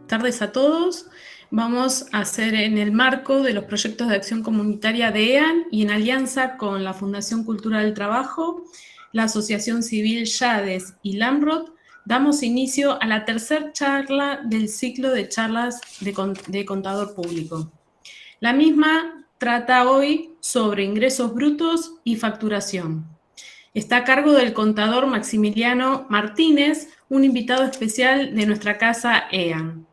tardes a todos. Vamos a hacer en el marco de los proyectos de acción comunitaria de EAN y en alianza con la Fundación Cultura del Trabajo, la Asociación Civil YADES y LAMROT, damos inicio a la tercera charla del ciclo de charlas de contador público. La misma trata hoy sobre ingresos brutos y facturación. Está a cargo del contador Maximiliano Martínez, un invitado especial de nuestra casa EAN.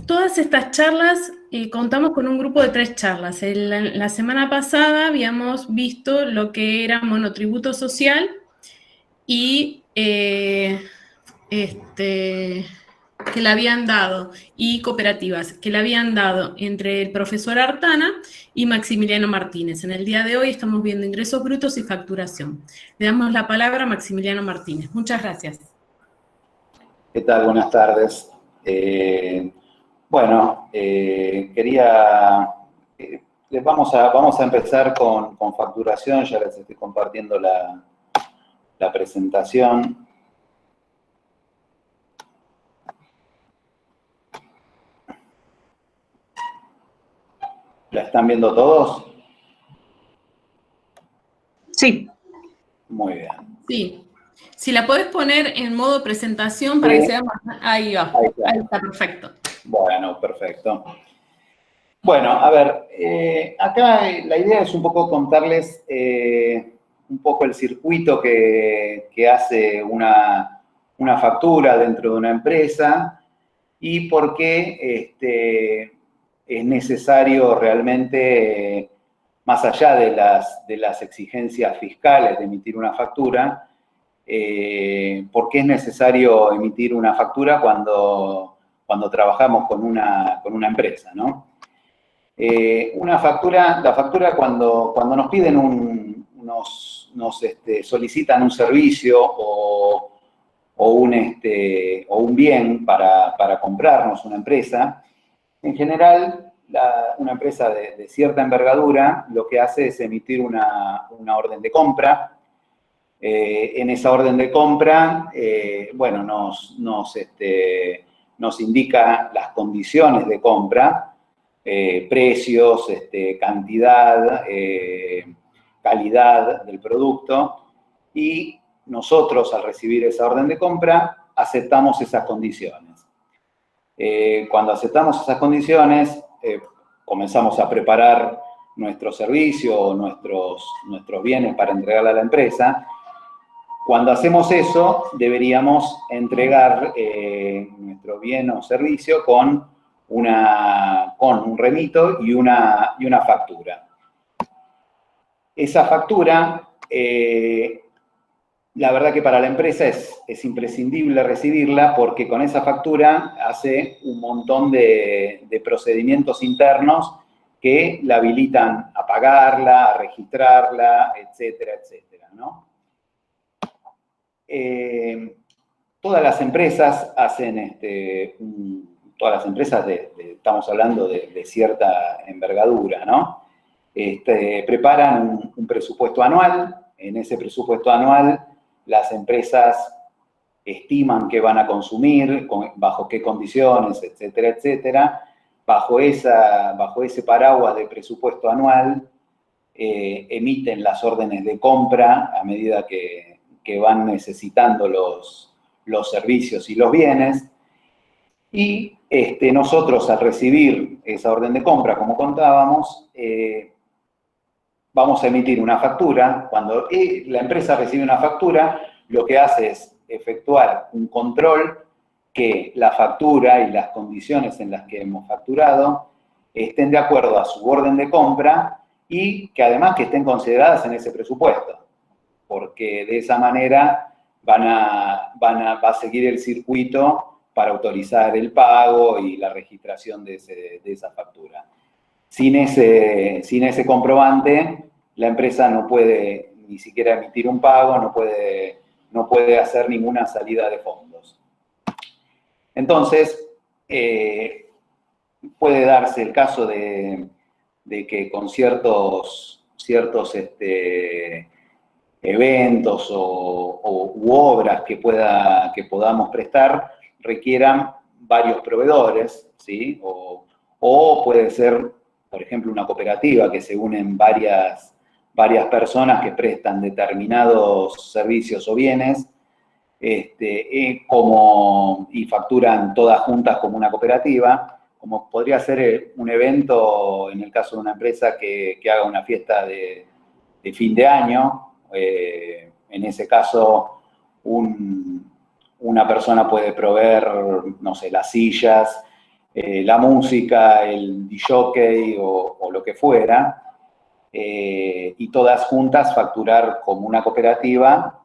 Todas estas charlas, contamos con un grupo de 3 charlas. La semana pasada habíamos visto lo que era monotributo social y que le habían dado, y cooperativas, que le habían dado entre el profesor Artana y Maximiliano Martínez. En el día de hoy estamos viendo ingresos brutos y facturación. Le damos la palabra a Maximiliano Martínez. Muchas gracias. ¿Qué tal? Buenas tardes. Vamos a empezar con facturación. Ya les estoy compartiendo la presentación. ¿La están viendo todos? Sí. Muy bien. Sí. Si la podés poner en modo presentación para que sea más... Ahí va. Ahí está, perfecto. Bueno, perfecto. Bueno, a ver, acá la idea es un poco contarles un poco el circuito que hace una factura dentro de una empresa y por qué es necesario realmente, más allá de las exigencias fiscales de emitir una factura, por qué es necesario emitir una factura cuando trabajamos con una empresa, ¿no? La factura cuando nos piden nos solicitan un servicio o un bien para comprarnos una empresa, en general, una empresa de cierta envergadura lo que hace es emitir una orden de compra. En esa orden de compra, bueno, nos indica las condiciones de compra, precios, cantidad, calidad del producto, y nosotros, al recibir esa orden de compra, aceptamos esas condiciones. Cuando aceptamos esas condiciones, comenzamos a preparar nuestro servicio o nuestros bienes para entregarle a la empresa. Cuando hacemos eso, deberíamos entregar nuestro bien o servicio con un remito y una factura. Esa factura, la verdad que para la empresa es imprescindible recibirla porque con esa factura hace un montón de procedimientos internos que la habilitan a pagarla, a registrarla, etcétera, etcétera, ¿no? Todas las empresas hacen, todas las empresas, estamos hablando de cierta envergadura, ¿no? Preparan un presupuesto anual. En ese presupuesto anual, las empresas estiman qué van a consumir, bajo qué condiciones, etcétera, etcétera. Bajo ese paraguas de presupuesto anual, emiten las órdenes de compra a medida que van necesitando los servicios y los bienes. Y nosotros, al recibir esa orden de compra, como contábamos, vamos a emitir una factura. Cuando la empresa recibe una factura, lo que hace es efectuar un control que la factura y las condiciones en las que hemos facturado estén de acuerdo a su orden de compra y que además que estén consideradas en ese presupuesto, porque de esa manera va a seguir el circuito para autorizar el pago y la registración de esa factura. Sin ese comprobante, la empresa no puede ni siquiera emitir un pago, no puede hacer ninguna salida de fondos. Entonces, puede darse el caso de que con ciertos eventos u obras que podamos prestar requieran varios proveedores, ¿sí? O puede ser, por ejemplo, una cooperativa que se unen varias personas que prestan determinados servicios o bienes y facturan todas juntas como una cooperativa, como podría ser un evento, en el caso de una empresa que haga una fiesta de fin de año. En ese caso, una persona puede proveer, no sé, las sillas, la música, el disjockey o lo que fuera, y todas juntas facturar como una cooperativa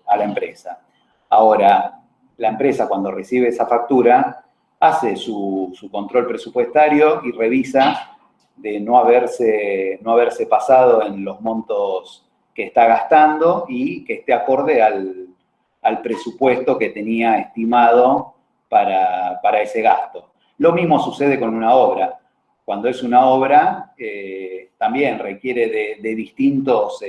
a la empresa. Ahora, la empresa cuando recibe esa factura hace su control presupuestario y revisa de no haberse pasado en los montos que está gastando y que esté acorde al presupuesto que tenía estimado para ese gasto. Lo mismo sucede con una obra. Cuando es una obra, también requiere de distintas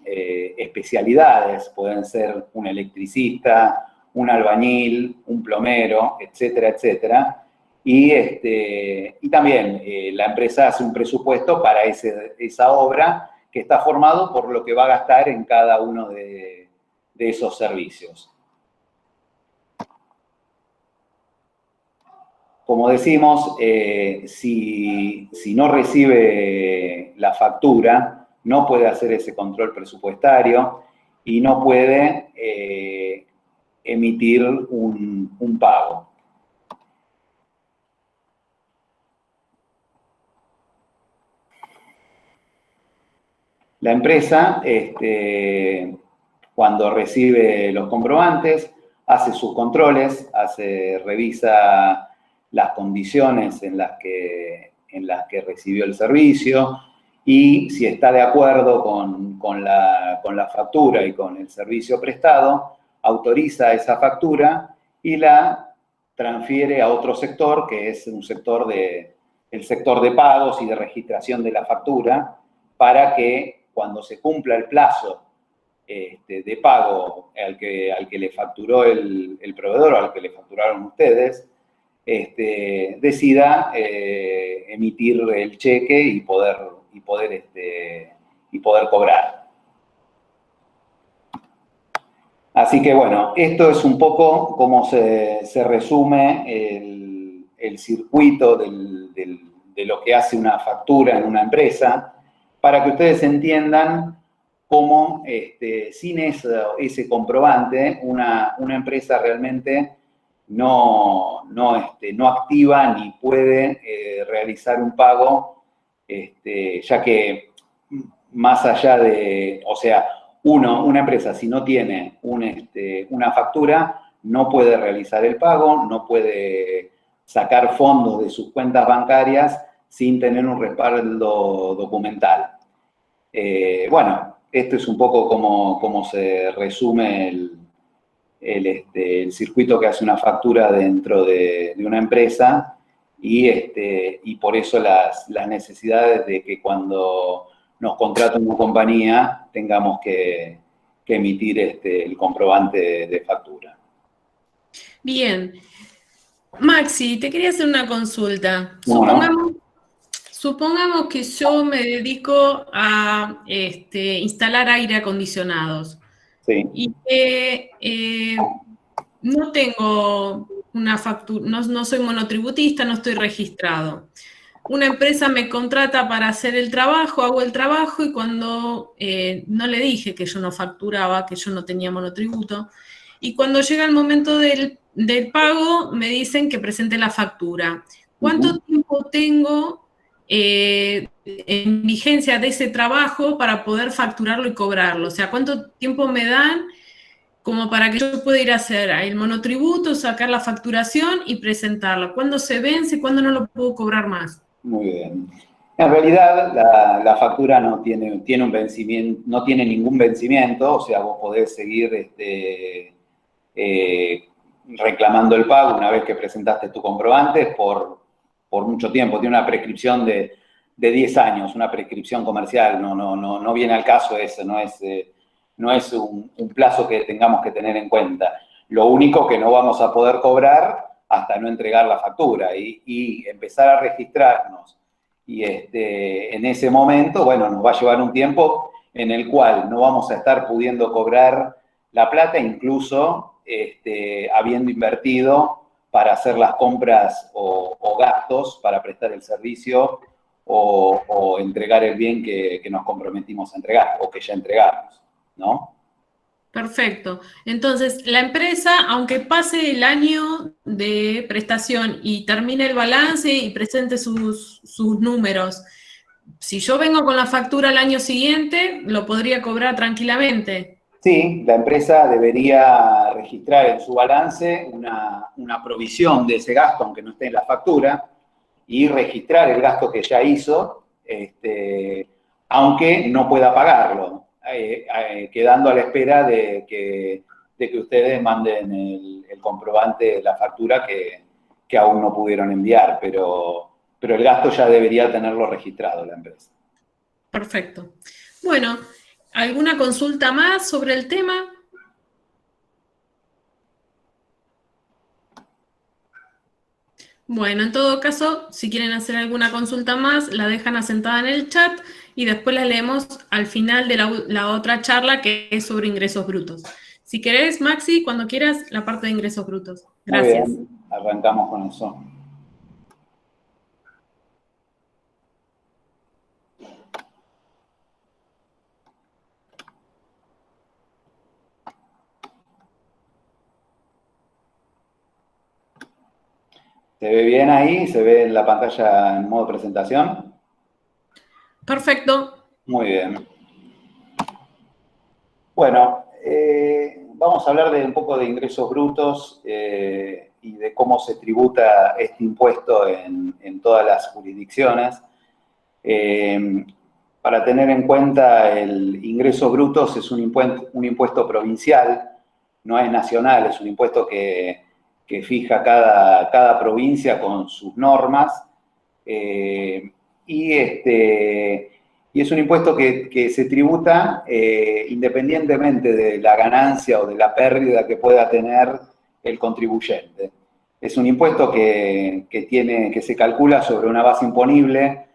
especialidades. Pueden ser un electricista, un albañil, un plomero, etcétera, etcétera. Y también la empresa hace un presupuesto para esa obra que está formado por lo que va a gastar en cada uno de esos servicios. Como decimos, si no recibe la factura, no puede hacer ese control presupuestario y no puede emitir un pago. La empresa, cuando recibe los comprobantes, hace sus controles, revisa las condiciones en las que recibió el servicio y si está de acuerdo con la factura y con el servicio prestado, autoriza esa factura y la transfiere a otro sector, que es el sector de pagos y de registración de la factura, para que cuando se cumpla el plazo de pago al que le facturó el proveedor o al que le facturaron ustedes, decida emitir el cheque y poder cobrar. Así que bueno, esto es un poco cómo se resume el circuito de lo que hace una factura en una empresa, para que ustedes entiendan cómo sin ese comprobante una empresa realmente no activa ni puede realizar un pago, ya que más allá de, o sea, una empresa si no tiene una factura, no puede realizar el pago, no puede sacar fondos de sus cuentas bancarias sin tener un respaldo documental. Bueno, esto es un poco como se resume el circuito que hace una factura dentro de una empresa y por eso las necesidades de que cuando nos contrata una compañía tengamos que emitir el comprobante de factura. Bien. Maxi, te quería hacer una consulta. Supongamos que yo me dedico a instalar aire acondicionados. Sí. Y no tengo una factura, no soy monotributista, no estoy registrado. Una empresa me contrata para hacer el trabajo, hago el trabajo y cuando no le dije que yo no facturaba, que yo no tenía monotributo, y cuando llega el momento del pago me dicen que presente la factura. ¿Cuánto tiempo tengo en vigencia de ese trabajo para poder facturarlo y cobrarlo? O sea, ¿cuánto tiempo me dan como para que yo pueda ir a hacer el monotributo, sacar la facturación y presentarla? ¿Cuándo se vence? ¿Cuándo no lo puedo cobrar más? Muy bien. En realidad, la factura no tiene un vencimiento, no tiene ningún vencimiento, o sea, vos podés seguir reclamando el pago una vez que presentaste tu comprobante por mucho tiempo. Tiene una prescripción de 10 años, una prescripción comercial, no viene al caso eso, no es un plazo que tengamos que tener en cuenta. Lo único que no vamos a poder cobrar hasta no entregar la factura y empezar a registrarnos. Y en ese momento, bueno, nos va a llevar un tiempo en el cual no vamos a estar pudiendo cobrar la plata, incluso habiendo invertido para hacer las compras o gastos para prestar el servicio o entregar el bien que nos comprometimos a entregar o que ya entregamos, ¿no? Perfecto. Entonces, la empresa, aunque pase el año de prestación y termine el balance y presente sus números, si yo vengo con la factura al año siguiente, lo podría cobrar tranquilamente. Sí, la empresa debería registrar en su balance una provisión de ese gasto, aunque no esté en la factura, y registrar el gasto que ya hizo, aunque no pueda pagarlo, quedando a la espera de que ustedes manden el comprobante de la factura que aún no pudieron enviar, pero el gasto ya debería tenerlo registrado la empresa. Perfecto. Bueno, ¿alguna consulta más sobre el tema? Bueno, en todo caso, si quieren hacer alguna consulta más, la dejan asentada en el chat y después la leemos al final de la otra charla que es sobre ingresos brutos. Si querés, Maxi, cuando quieras, la parte de ingresos brutos. Muy Gracias. bien, arrancamos con eso. ¿Se ve bien ahí? ¿Se ve en la pantalla en modo presentación? Perfecto. Muy bien. Bueno, vamos a hablar de un poco de ingresos brutos y de cómo se tributa este impuesto en todas las jurisdicciones. Para tener en cuenta, el ingresos brutos es un impuesto provincial, no es nacional, es un impuesto que fija cada provincia con sus normas. Y es un impuesto que se tributa independientemente de la ganancia o de la pérdida que pueda tener el contribuyente. Es un impuesto que se calcula sobre una base imponible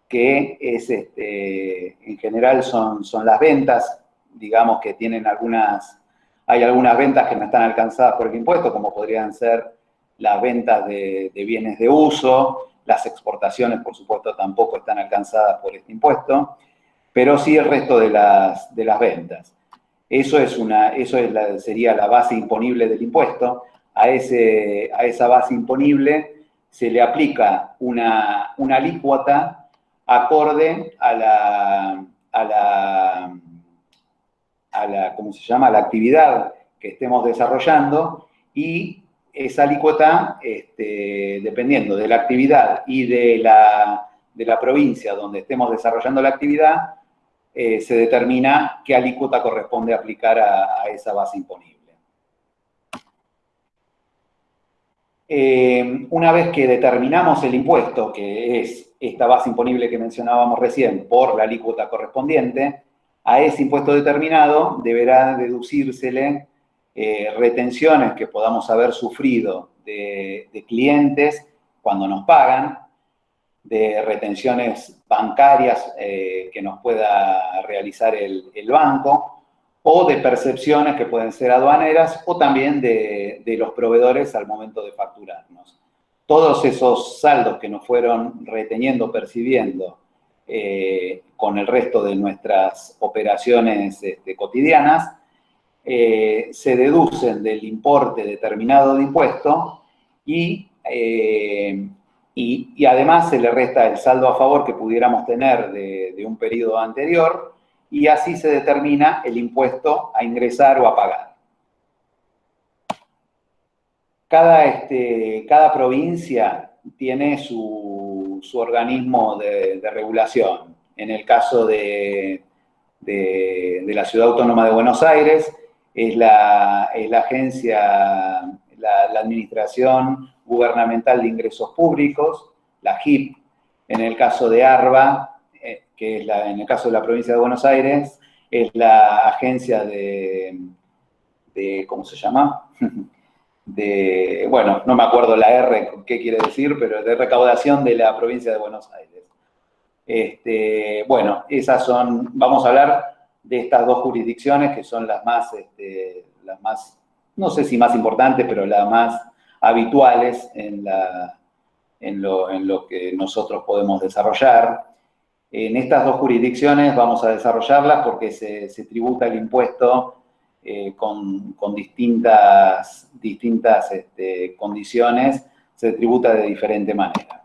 que es, en general son las ventas, digamos que hay algunas ventas que no están alcanzadas por el impuesto, como podrían ser las ventas de bienes de uso, las exportaciones, por supuesto, tampoco están alcanzadas por este impuesto, pero sí el resto de las ventas. Sería la base imponible del impuesto. A esa base imponible se le aplica una alícuota acorde ¿cómo se llama?, a la actividad que estemos desarrollando, y esa alícuota, dependiendo de la actividad y de la provincia donde estemos desarrollando la actividad, se determina qué alícuota corresponde aplicar a esa base imponible. Una vez que determinamos el impuesto, que es esta base imponible que mencionábamos recién, por la alícuota correspondiente, a ese impuesto determinado deberá deducírsele retenciones que podamos haber sufrido de clientes cuando nos pagan, de retenciones bancarias que nos pueda realizar el banco, o de percepciones que pueden ser aduaneras, o también de los proveedores al momento de facturarnos. Todos esos saldos que nos fueron reteniendo, percibiendo con el resto de nuestras operaciones cotidianas, se deducen del importe determinado de impuesto y además se le resta el saldo a favor que pudiéramos tener de un periodo anterior, y así se determina el impuesto a ingresar o a pagar. Cada provincia tiene su organismo de regulación. En el caso de la Ciudad Autónoma de Buenos Aires, es la agencia, la Administración Gubernamental de Ingresos Públicos, la AGIP. En el caso de ARBA, que en el caso de la provincia de Buenos Aires, es la Agencia de ¿cómo se llama? Bueno, no me acuerdo la R, qué quiere decir, pero de recaudación de la provincia de Buenos Aires. Bueno, esas son, vamos a hablar de estas dos jurisdicciones que son las más, no sé si más importantes, pero las más habituales en lo que nosotros podemos desarrollar. En estas dos jurisdicciones vamos a desarrollarlas porque se tributa el impuesto con distintas condiciones, se tributa de diferente manera.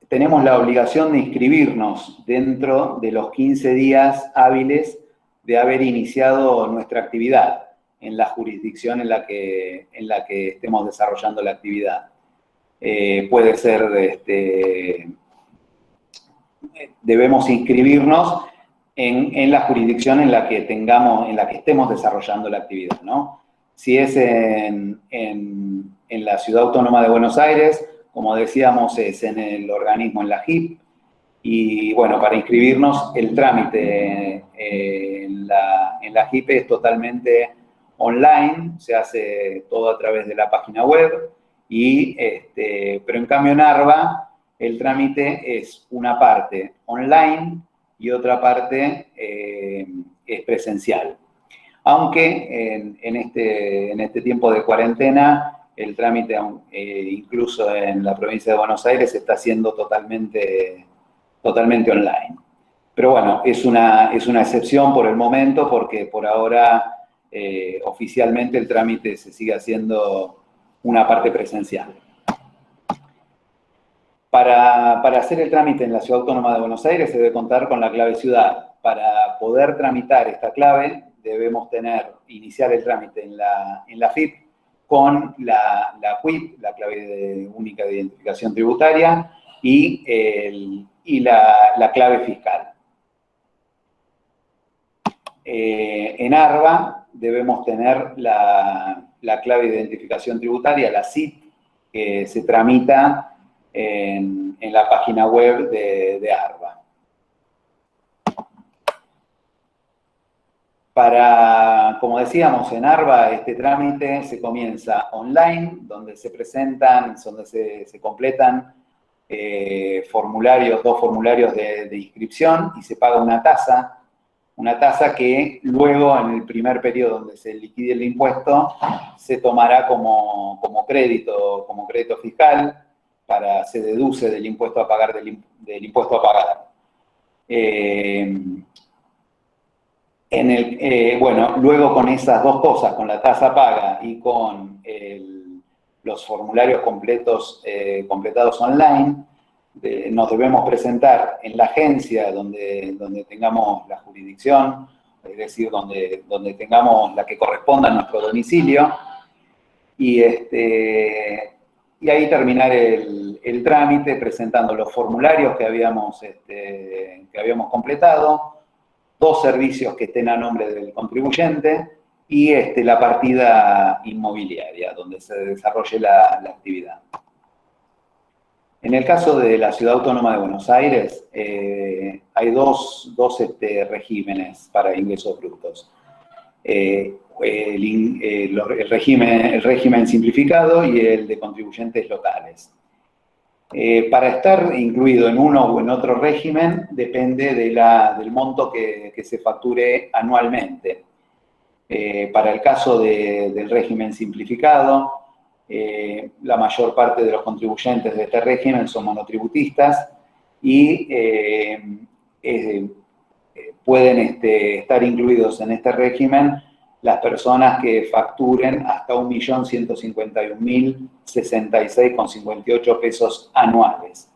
Tenemos la obligación de inscribirnos dentro de los 15 días hábiles de haber iniciado nuestra actividad en la jurisdicción en la que estemos desarrollando la actividad. Puede ser, debemos inscribirnos en la jurisdicción en la que estemos desarrollando la actividad, ¿no? Si es en la Ciudad Autónoma de Buenos Aires, como decíamos, es en el organismo, en la JIP, y bueno, para inscribirnos, el trámite en la JIP es totalmente online, se hace todo a través de la página web, pero en cambio en ARBA, el trámite es una parte online y otra parte es presencial. Aunque en este tiempo de cuarentena, el trámite, incluso en la provincia de Buenos Aires, está haciendo totalmente online. Pero bueno, es una excepción por el momento, porque por ahora oficialmente el trámite se sigue haciendo una parte presencial. Para hacer el trámite en la Ciudad Autónoma de Buenos Aires se debe contar con la clave ciudad. Para poder tramitar esta clave debemos iniciar el trámite en la FIP con la CUIP, la clave única de identificación tributaria, y la clave fiscal. En ARBA debemos tener la clave de identificación tributaria, la CIT, que se tramita en la página web de ARBA. Como decíamos, en ARBA este trámite se comienza online, donde se presentan, donde se completan dos formularios de inscripción y se paga una tasa que luego, en el primer periodo donde se liquide el impuesto, se tomará como crédito fiscal, se deduce del impuesto a pagar del impuesto a pagar. Bueno, luego con esas dos cosas, con la tasa paga y con los formularios completados online, nos debemos presentar en la agencia donde tengamos la jurisdicción, es decir, donde tengamos la que corresponda a nuestro domicilio, y ahí terminar el trámite presentando los formularios que habíamos completado, 2 servicios que estén a nombre del contribuyente y la partida inmobiliaria donde se desarrolle la actividad. En el caso de la Ciudad Autónoma de Buenos Aires, hay dos regímenes para ingresos brutos. El régimen simplificado y el de contribuyentes locales. Para estar incluido en uno o en otro régimen depende del monto que se facture anualmente. Para el caso del régimen simplificado, la mayor parte de los contribuyentes de este régimen son monotributistas y pueden estar incluidos en este régimen las personas que facturen hasta 1.151.066,58 pesos anuales.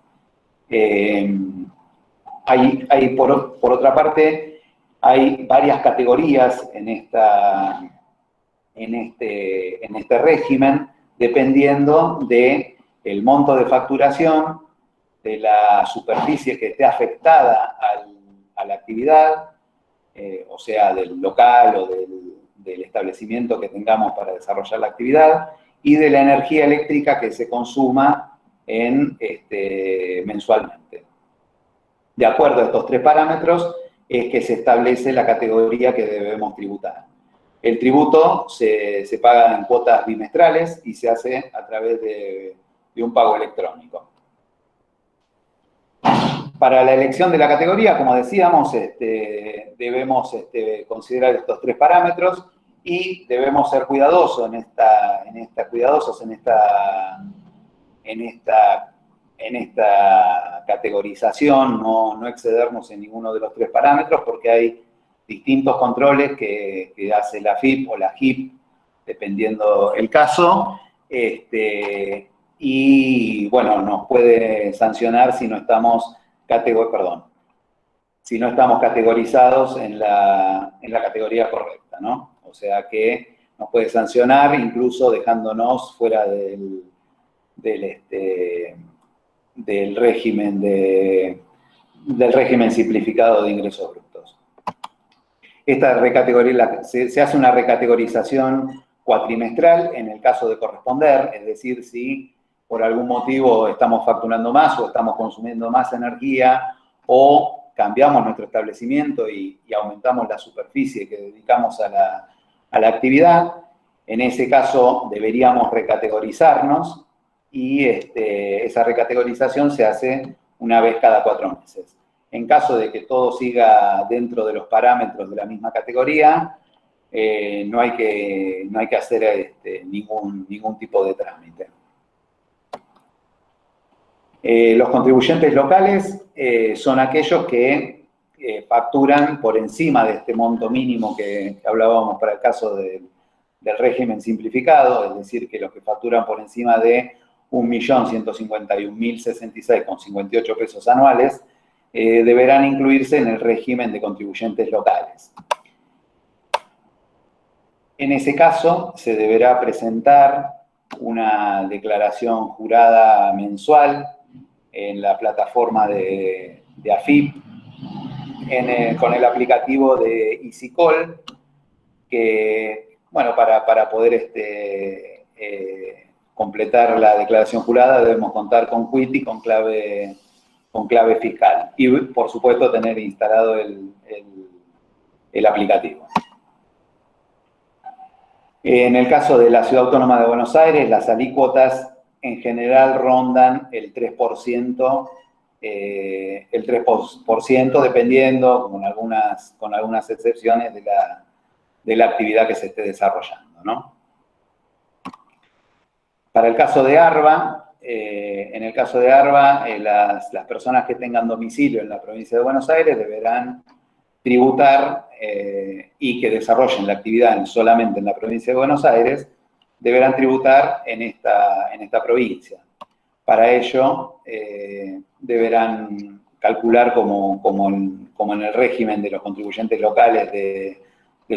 Por otra parte, hay varias categorías en este régimen, dependiendo del monto de facturación, de la superficie que esté afectada a la actividad, o sea, del local o del establecimiento que tengamos para desarrollar la actividad, y de la energía eléctrica que se consuma mensualmente. De acuerdo a estos 3 parámetros, es que se establece la categoría que debemos tributar. El tributo se paga en cuotas bimestrales y se hace a través de un pago electrónico. Para la elección de la categoría, como decíamos, debemos considerar estos 3 parámetros y debemos ser cuidadosos en esta categorización, no excedernos en ninguno de los 3 parámetros, porque hay distintos controles que hace la AFIP o la JIP, dependiendo el caso, y bueno, nos puede sancionar si no estamos categorizados en la categoría correcta, ¿no? O sea que nos puede sancionar incluso dejándonos fuera del régimen simplificado de ingresos brutos. Se hace una recategorización cuatrimestral en el caso de corresponder, es decir, si por algún motivo estamos facturando más o estamos consumiendo más energía o cambiamos nuestro establecimiento y aumentamos la superficie que dedicamos a la actividad, en ese caso deberíamos recategorizarnos y esa recategorización se hace una vez cada 4 meses. En caso de que todo siga dentro de los parámetros de la misma categoría, no hay que hacer ningún tipo de trámite. Los contribuyentes locales son aquellos que facturan por encima de este monto mínimo que hablábamos para el caso del régimen simplificado, es decir, que los que facturan por encima de 1.151.066,58 pesos anuales deberán incluirse en el régimen de contribuyentes locales. En ese caso, se deberá presentar una declaración jurada mensual en la plataforma de AFIP, con el aplicativo de EasyCall, que, bueno, para poder completar la declaración jurada debemos contar con quit y con clave fiscal. Y, por supuesto, tener instalado el aplicativo. En el caso de la Ciudad Autónoma de Buenos Aires, las alícuotas en general rondan el 3%, dependiendo, con algunas excepciones, de la actividad que se esté desarrollando, ¿no? Para el caso de ARBA, las personas que tengan domicilio en la provincia de Buenos Aires deberán tributar y que desarrollen la actividad solamente en la provincia de Buenos Aires, deberán tributar en esta provincia. Para ello, deberán calcular como en el régimen de los contribuyentes locales de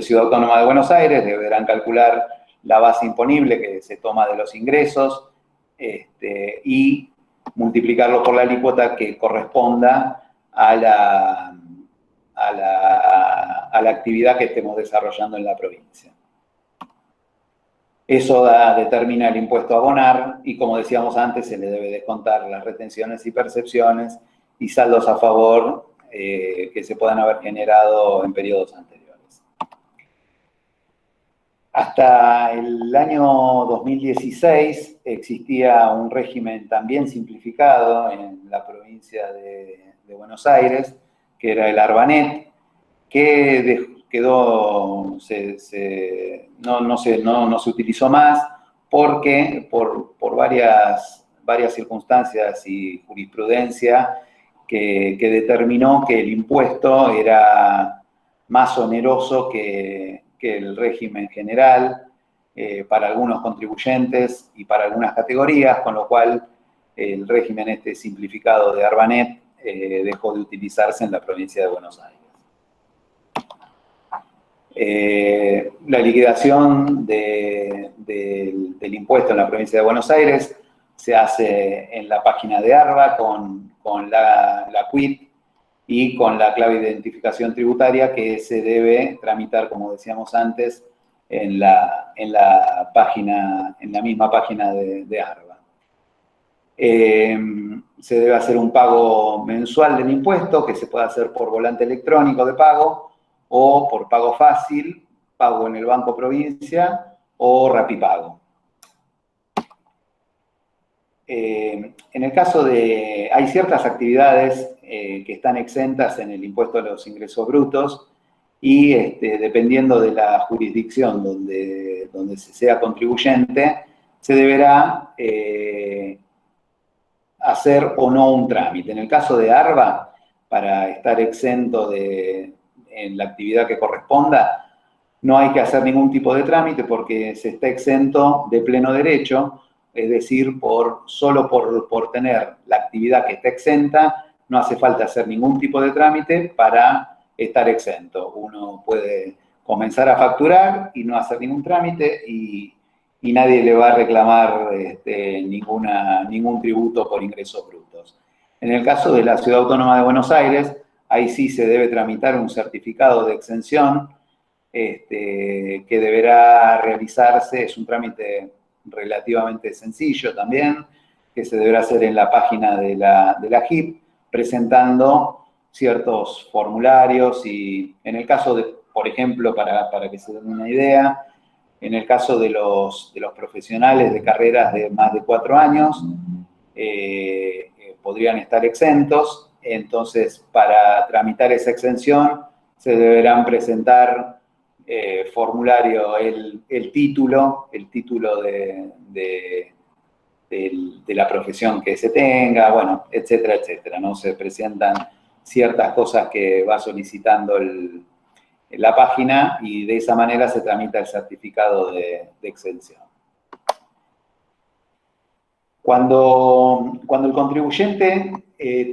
Ciudad Autónoma de Buenos Aires, deberán calcular la base imponible que se toma de los ingresos y multiplicarlo por la alícuota que corresponda a la actividad que estemos desarrollando en la provincia. Eso determina el impuesto a abonar y, como decíamos antes, se le debe descontar las retenciones y percepciones y saldos a favor que se puedan haber generado en periodos anteriores. Hasta el año 2016 existía un régimen también simplificado en la provincia de Buenos Aires, que era el ARBANET, que no se utilizó más porque por varias circunstancias y jurisprudencia que determinó que el impuesto era más oneroso que el régimen general para algunos contribuyentes y para algunas categorías, con lo cual el régimen simplificado de ARBANET dejó de utilizarse en la provincia de Buenos Aires. La liquidación del impuesto en la provincia de Buenos Aires se hace en la página de ARBA con la quit y con la clave de identificación tributaria que se debe tramitar, como decíamos antes, en la misma página de ARBA. se debe hacer un pago mensual del impuesto, que se puede hacer por volante electrónico de pago o por pago fácil, pago en el Banco Provincia o Rapipago. En el caso de, hay ciertas actividades que están exentas en el impuesto a los ingresos brutos y dependiendo de la jurisdicción donde se sea contribuyente, se deberá hacer o no un trámite. En el caso de ARBA, para estar exento en la actividad que corresponda, no hay que hacer ningún tipo de trámite porque se está exento de pleno derecho, es decir, solo por tener la actividad que está exenta, no hace falta hacer ningún tipo de trámite para estar exento. Uno puede comenzar a facturar y no hacer ningún trámite y nadie le va a reclamar ningún tributo por ingresos brutos. En el caso de la Ciudad Autónoma de Buenos Aires, ahí sí se debe tramitar un certificado de exención que deberá realizarse, es un trámite relativamente sencillo también, que se deberá hacer en la página de la JIP, presentando ciertos formularios y en el caso de, por ejemplo, para que se den una idea, en el caso de los profesionales de carreras de más de 4 años, podrían estar exentos. Entonces, para tramitar esa exención, se deberán presentar formulario, el título de la profesión que se tenga, bueno, etcétera, etcétera, ¿no? Se presentan ciertas cosas que va solicitando la página y de esa manera se tramita el certificado de exención. Cuando el contribuyente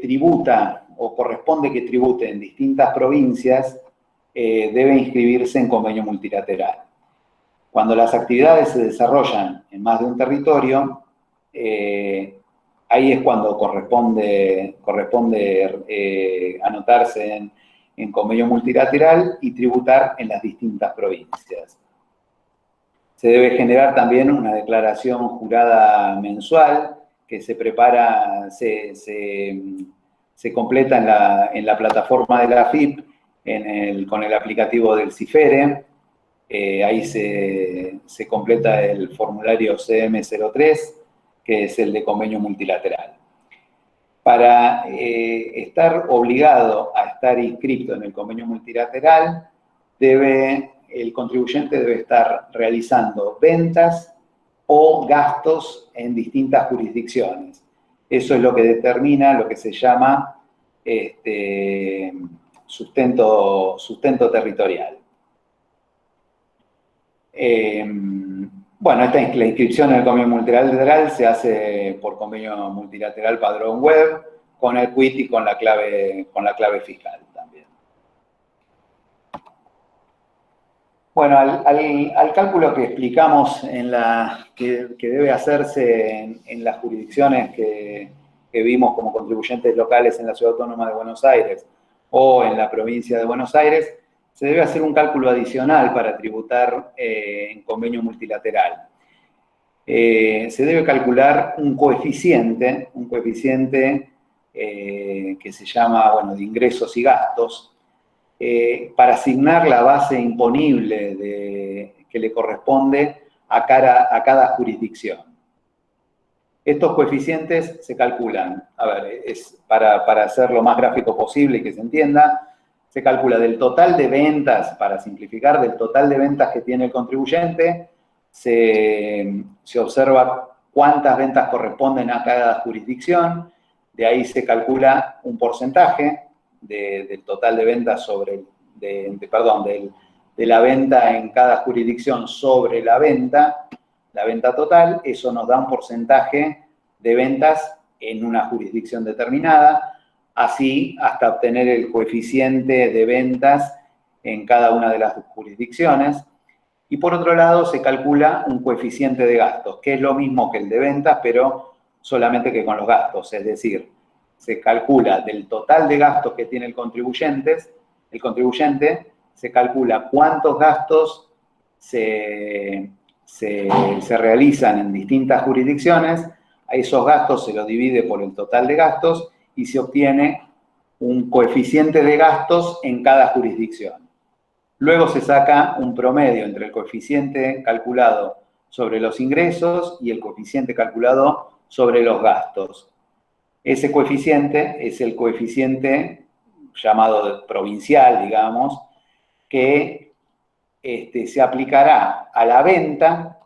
tributa o corresponde que tribute en distintas provincias, debe inscribirse en convenio multilateral. Cuando las actividades se desarrollan en más de un territorio, ahí es cuando corresponde anotarse en convenio multilateral y tributar en las distintas provincias. Se debe generar también una declaración jurada mensual que se prepara, se completa en la plataforma de la AFIP con el aplicativo del CIFERE. Ahí se completa el formulario CM03, que es el de convenio multilateral. Para estar obligado a estar inscrito en el convenio multilateral, el contribuyente debe estar realizando ventas o gastos en distintas jurisdicciones. Eso es lo que determina lo que se llama sustento territorial. Bueno, la inscripción en el convenio multilateral se hace por convenio multilateral padrón web, con el quit y con la clave fiscal también. Bueno, al cálculo que explicamos que debe hacerse en las jurisdicciones que vimos como contribuyentes locales en la Ciudad Autónoma de Buenos Aires o en la provincia de Buenos Aires, se debe hacer un cálculo adicional para tributar en convenio multilateral. Se debe calcular un coeficiente que se llama, bueno, de ingresos y gastos, para asignar la base imponible que le corresponde a cada jurisdicción. Estos coeficientes se calculan, a ver, para hacer lo más gráfico posible y que se entienda, se calcula del total de ventas, para simplificar, del total de ventas que tiene el contribuyente, se observa cuántas ventas corresponden a cada jurisdicción, de ahí se calcula un porcentaje del total de ventas de la venta en cada jurisdicción sobre la venta total, eso nos da un porcentaje de ventas en una jurisdicción determinada, así hasta obtener el coeficiente de ventas en cada una de las jurisdicciones. Y por otro lado, se calcula un coeficiente de gastos, que es lo mismo que el de ventas, pero solamente que con los gastos. Es decir, se calcula del total de gastos que tiene el contribuyente, se calcula cuántos gastos se realizan en distintas jurisdicciones, a esos gastos se los divide por el total de gastos y se obtiene un coeficiente de gastos en cada jurisdicción. Luego se saca un promedio entre el coeficiente calculado sobre los ingresos y el coeficiente calculado sobre los gastos. Ese coeficiente es el coeficiente llamado provincial, digamos, que se aplicará a la venta,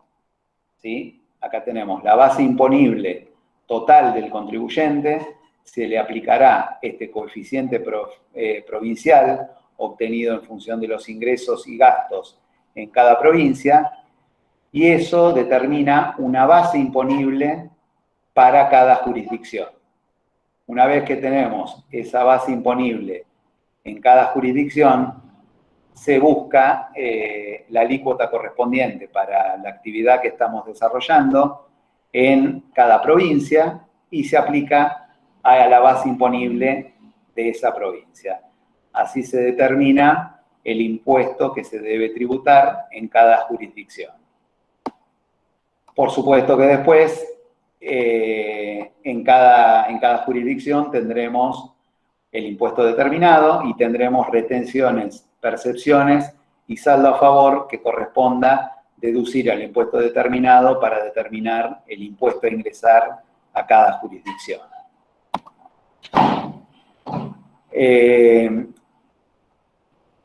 ¿sí? Acá tenemos la base imponible total del contribuyente, se le aplicará este coeficiente provincial obtenido en función de los ingresos y gastos en cada provincia, y eso determina una base imponible para cada jurisdicción. Una vez que tenemos esa base imponible en cada jurisdicción, se busca la alícuota correspondiente para la actividad que estamos desarrollando en cada provincia y se aplica a la base imponible de esa provincia. Así se determina el impuesto que se debe tributar en cada jurisdicción. Por supuesto que después, en cada jurisdicción tendremos el impuesto determinado y tendremos retenciones, percepciones y saldo a favor que corresponda deducir al impuesto determinado para determinar el impuesto a ingresar a cada jurisdicción.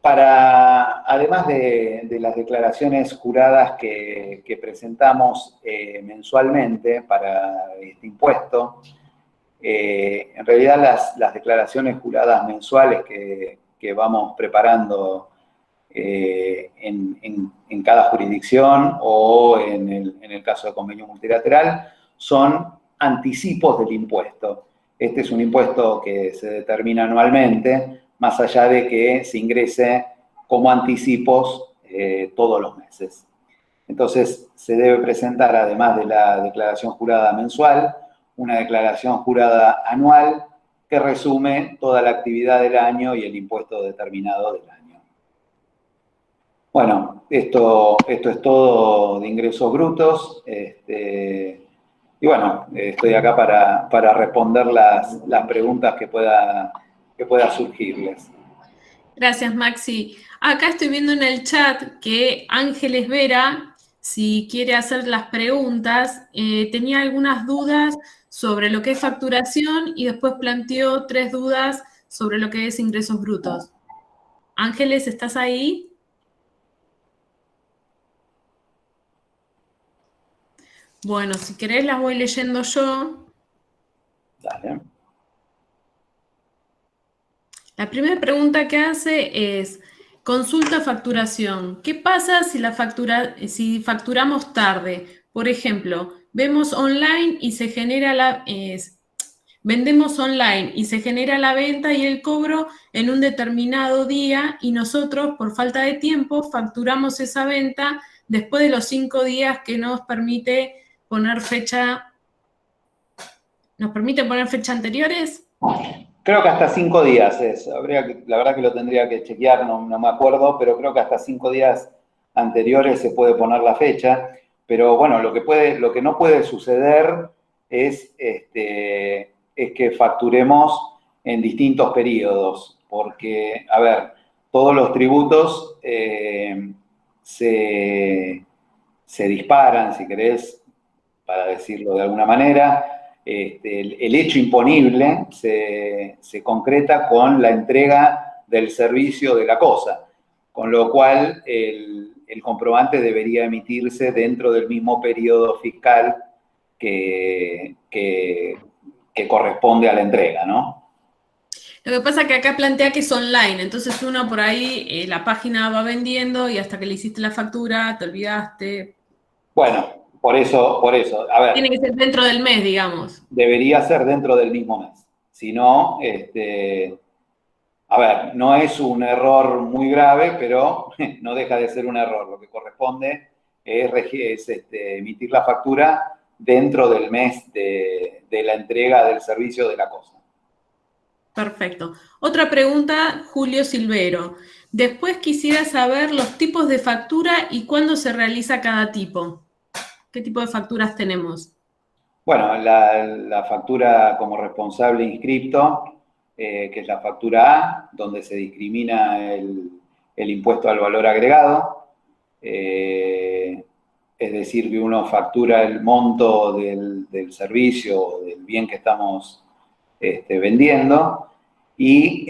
Además de las declaraciones juradas que presentamos mensualmente para este impuesto, en realidad las declaraciones juradas mensuales que vamos preparando en cada jurisdicción o en el caso de convenio multilateral son anticipos del impuesto. Este es un impuesto que se determina anualmente, más allá de que se ingrese como anticipos todos los meses. Entonces, se debe presentar, además de la declaración jurada mensual, una declaración jurada anual que resume toda la actividad del año y el impuesto determinado del año. Bueno, esto es todo de ingresos brutos. Y bueno, estoy acá para responder las preguntas que pueda surgirles. Gracias, Maxi. Acá estoy viendo en el chat que Ángeles Vera, si quiere hacer las preguntas, tenía algunas dudas sobre lo que es facturación y después planteó 3 dudas sobre lo que es ingresos brutos. Ángeles, ¿estás ahí? Bueno, si querés las voy leyendo yo. Dale. La primera pregunta que hace es, consulta facturación. ¿Qué pasa si facturamos tarde? Por ejemplo, vendemos online y se genera la venta y el cobro en un determinado día y nosotros, por falta de tiempo, facturamos esa venta después de los 5 días que nos permite poner fecha. ¿Nos permite poner fecha anteriores? Creo que hasta 5 días es. La verdad que lo tendría que chequear, no me acuerdo, pero creo que hasta 5 días anteriores se puede poner la fecha. Pero bueno, lo que no puede suceder es que facturemos en distintos periodos. Porque, a ver, todos los tributos se disparan, si querés, para decirlo de alguna manera. El hecho imponible se concreta con la entrega del servicio de la cosa, con lo cual el comprobante debería emitirse dentro del mismo periodo fiscal que corresponde a la entrega, ¿no? Lo que pasa es que acá plantea que es online, entonces uno por ahí, la página va vendiendo y hasta que le hiciste la factura, te olvidaste. Bueno, por eso, a ver. Tiene que ser dentro del mes, digamos. Debería ser dentro del mismo mes. Si no, a ver, no es un error muy grave, pero no deja de ser un error. Lo que corresponde es emitir la factura dentro del mes de la entrega del servicio de la cosa. Perfecto. Otra pregunta, Julio Silvero. Después quisiera saber los tipos de factura y cuándo se realiza cada tipo. ¿Qué tipo de facturas tenemos? Bueno, la factura como responsable inscripto, que es la factura A, donde se discrimina el impuesto al valor agregado. Es decir, que uno factura el monto del servicio o del bien que estamos vendiendo y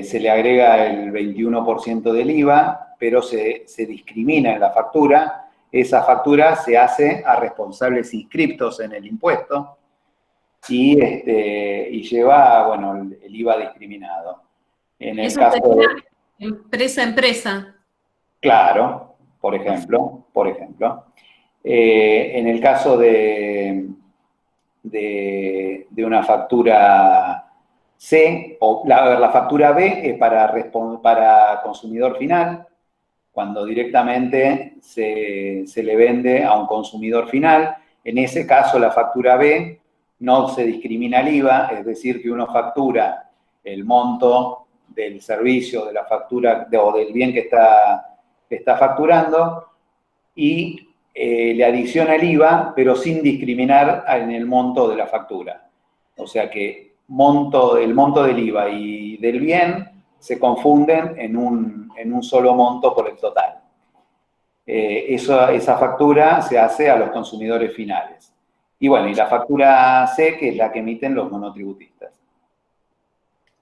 se le agrega el 21% del IVA, pero se discrimina en la factura. Esa factura se hace a responsables inscriptos en el impuesto y lleva, bueno, el IVA discriminado. En el Eso caso sería de... empresa a empresa. Claro, por ejemplo. En el caso de una factura C, o la factura B es para consumidor final, cuando directamente se le vende a un consumidor final. En ese caso, la factura B no se discrimina el IVA, es decir, que uno factura el monto del servicio, de la factura o del bien que está facturando y le adiciona el IVA, pero sin discriminar en el monto de la factura. O sea que el monto del IVA y del bien se confunden en un solo monto por el total. Esa factura se hace a los consumidores finales. Y bueno, y la factura C, que es la que emiten los monotributistas.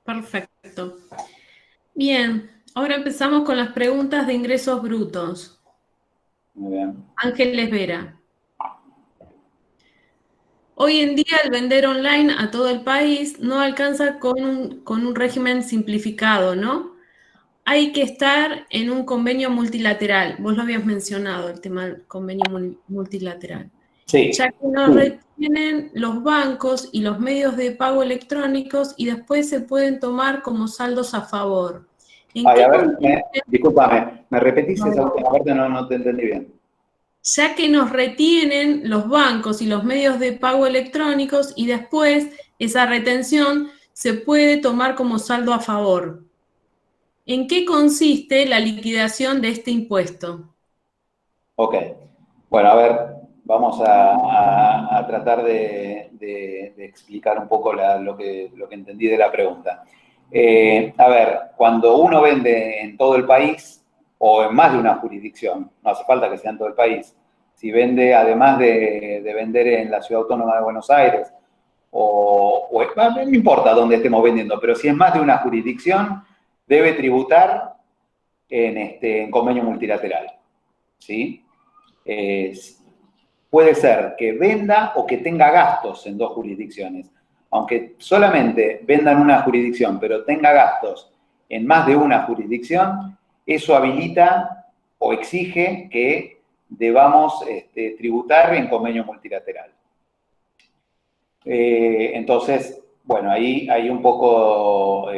Perfecto. Bien, ahora empezamos con las preguntas de ingresos brutos. Muy bien. Ángeles Vera. Hoy en día el vender online a todo el país no alcanza con un régimen simplificado, ¿no? Hay que estar en un convenio multilateral. Vos lo habías mencionado, el tema del convenio multilateral. Sí. Ya que nos retienen los bancos y los medios de pago electrónicos y después se pueden tomar como saldos a favor. A ver, discúlpame, ¿me repetís esa última parte? No te entendí bien. Ya que nos retienen los bancos y los medios de pago electrónicos y después esa retención se puede tomar como saldo a favor. ¿En qué consiste la liquidación de este impuesto? Ok. Bueno, a ver, vamos a tratar de explicar un poco lo que entendí de la pregunta. A ver, cuando uno vende en todo el país o en más de una jurisdicción, no hace falta que sea en todo el país, si vende, además de vender en la Ciudad Autónoma de Buenos Aires, no importa dónde estemos vendiendo, pero si es más de una jurisdicción, debe tributar en convenio multilateral, ¿sí? Puede ser que venda o que tenga gastos en dos jurisdicciones. Aunque solamente venda en una jurisdicción, pero tenga gastos en más de una jurisdicción, eso habilita o exige que debamos tributar en convenio multilateral. Entonces, bueno, ahí un poco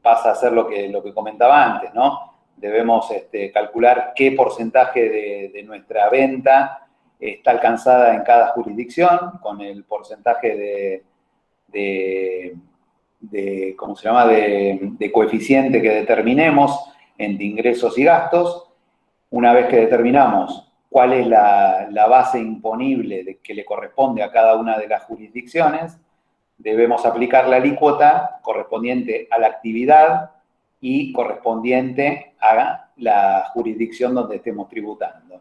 pasa a ser lo que comentaba antes, ¿no? Debemos calcular qué porcentaje de nuestra venta está alcanzada en cada jurisdicción, con el porcentaje ¿cómo se llama?, de coeficiente que determinemos entre ingresos y gastos. Una vez que determinamos cuál es la base imponible que le corresponde a cada una de las jurisdicciones, debemos aplicar la alícuota correspondiente a la actividad y correspondiente a la jurisdicción donde estemos tributando.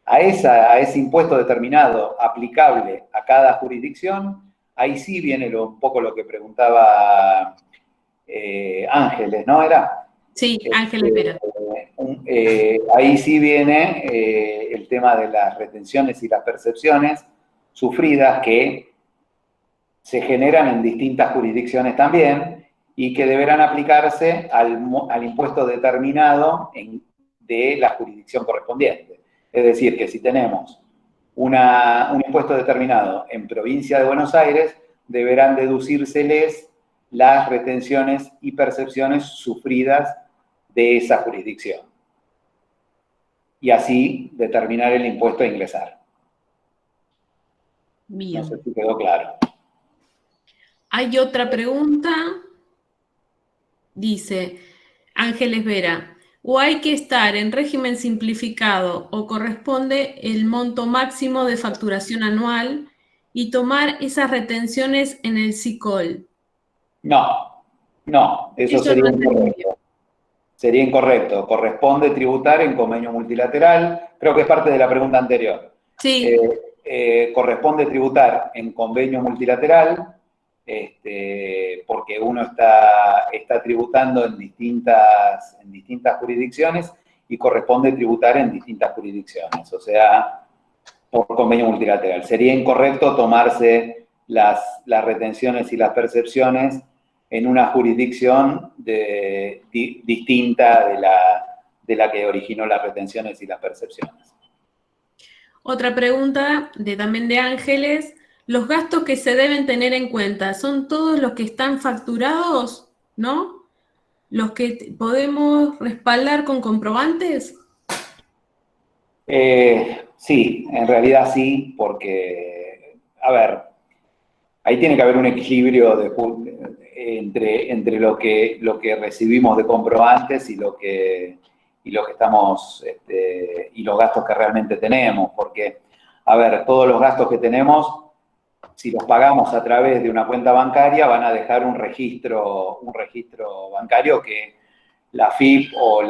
A ese impuesto determinado aplicable a cada jurisdicción, ahí sí viene un poco lo que preguntaba Ángeles, ¿no? Sí, Ángeles Vera. Ahí sí viene el tema de las retenciones y las percepciones sufridas que se generan en distintas jurisdicciones también y que deberán aplicarse al impuesto determinado de la jurisdicción correspondiente. Es decir, que si tenemos un impuesto determinado en provincia de Buenos Aires, deberán deducírseles las retenciones y percepciones sufridas de esa jurisdicción. Y así determinar el impuesto a ingresar. Bien. No sé si quedó claro. Hay otra pregunta. Dice Ángeles Vera, o hay que estar en régimen simplificado o corresponde el monto máximo de facturación anual y tomar esas retenciones en el SICOL. No, eso Eso sería no entendí. incorrecto. Sería incorrecto. Corresponde tributar en convenio multilateral. Creo que es parte de la pregunta anterior. Sí. Corresponde tributar en convenio multilateral, porque uno está tributando en distintas jurisdicciones y corresponde tributar en distintas jurisdicciones, o sea, por convenio multilateral. Sería incorrecto tomarse las retenciones y las percepciones en una jurisdicción distinta de la que originó las retenciones y las percepciones. Otra pregunta también de Ángeles. ¿Los gastos que se deben tener en cuenta son todos los que están facturados, no? ¿Los que podemos respaldar con comprobantes? Sí, en realidad sí, porque, a ver, ahí tiene que haber un equilibrio entre lo que recibimos de comprobantes y lo que estamos, y los gastos que realmente tenemos, porque, a ver, todos los gastos que tenemos, si los pagamos a través de una cuenta bancaria, van a dejar un registro bancario que la FIP o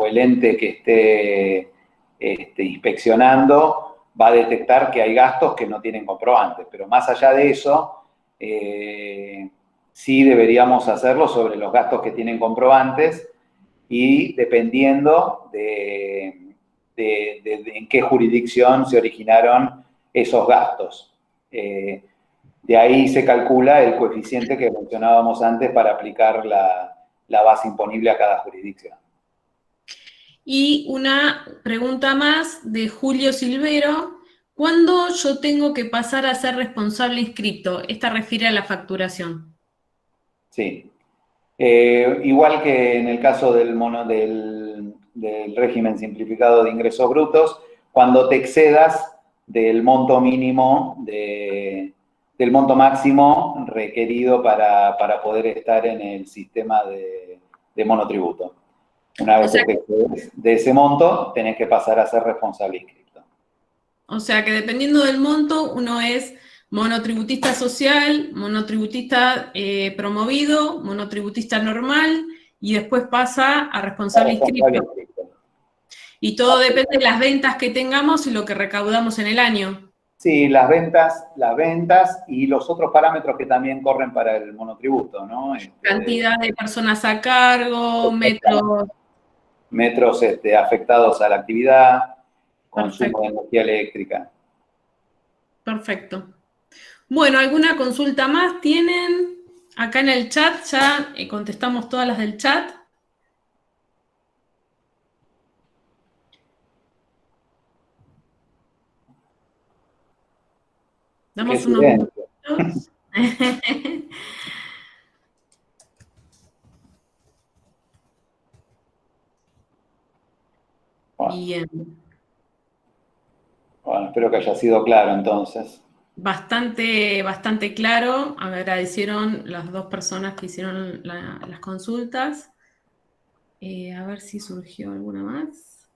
el ente que esté inspeccionando va a detectar que hay gastos que no tienen comprobantes. Pero más allá de eso, sí deberíamos hacerlo sobre los gastos que tienen comprobantes y dependiendo de en qué jurisdicción se originaron esos gastos. De ahí se calcula el coeficiente que mencionábamos antes para aplicar la base imponible a cada jurisdicción. Y una pregunta más de Julio Silvero. ¿Cuándo yo tengo que pasar a ser responsable inscripto? Esta refiere a la facturación. Sí. Igual que en el caso del régimen simplificado de ingresos brutos, cuando te excedas del monto mínimo, del monto máximo requerido para poder estar en el sistema de monotributo. Una vez que te excedes de ese monto, tenés que pasar a ser responsable inscripto. O sea que dependiendo del monto, uno es monotributista social, monotributista promovido, monotributista normal, y después pasa a responsable inscripto. Y todo depende de las ventas que tengamos y lo que recaudamos en el año. Sí, las ventas y los otros parámetros que también corren para el monotributo, ¿no? Cantidad de personas a cargo, metros afectados a la actividad, consumo Perfecto. de energía eléctrica. Perfecto. Bueno, ¿alguna consulta más tienen? Acá en el chat ya contestamos todas las del chat. Damos unos minutos. Bien. Bueno, espero que haya sido claro entonces. Bastante claro. Agradecieron las dos personas que hicieron las consultas. A ver si surgió alguna más.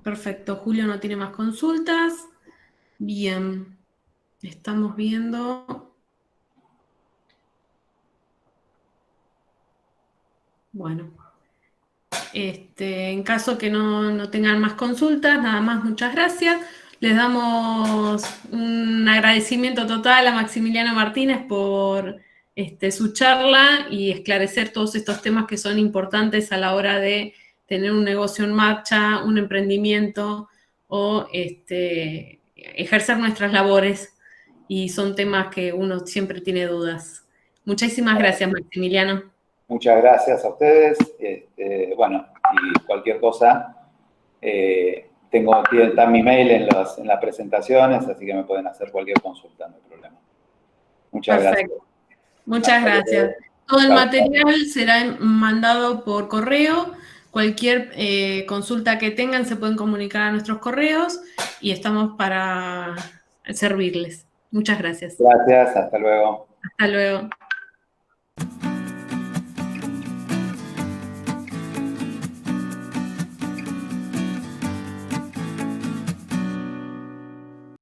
Perfecto. Julio no tiene más consultas. Bien. Estamos viendo. Bueno. En caso que no tengan más consultas, nada más, muchas gracias. Les damos un agradecimiento total a Maximiliano Martínez por su charla y esclarecer todos estos temas que son importantes a la hora de tener un negocio en marcha, un emprendimiento o ejercer nuestras labores. Y son temas que uno siempre tiene dudas. Muchísimas gracias, Maximiliano. Muchas gracias a ustedes. Bueno, y cualquier cosa, está mi mail en las presentaciones, así que me pueden hacer cualquier consulta, no hay problema. Muchas gracias. Muchas gracias. Todo el material será mandado por correo. Cualquier consulta que tengan se pueden comunicar a nuestros correos y estamos para servirles. Muchas gracias. Gracias, hasta luego. Hasta luego.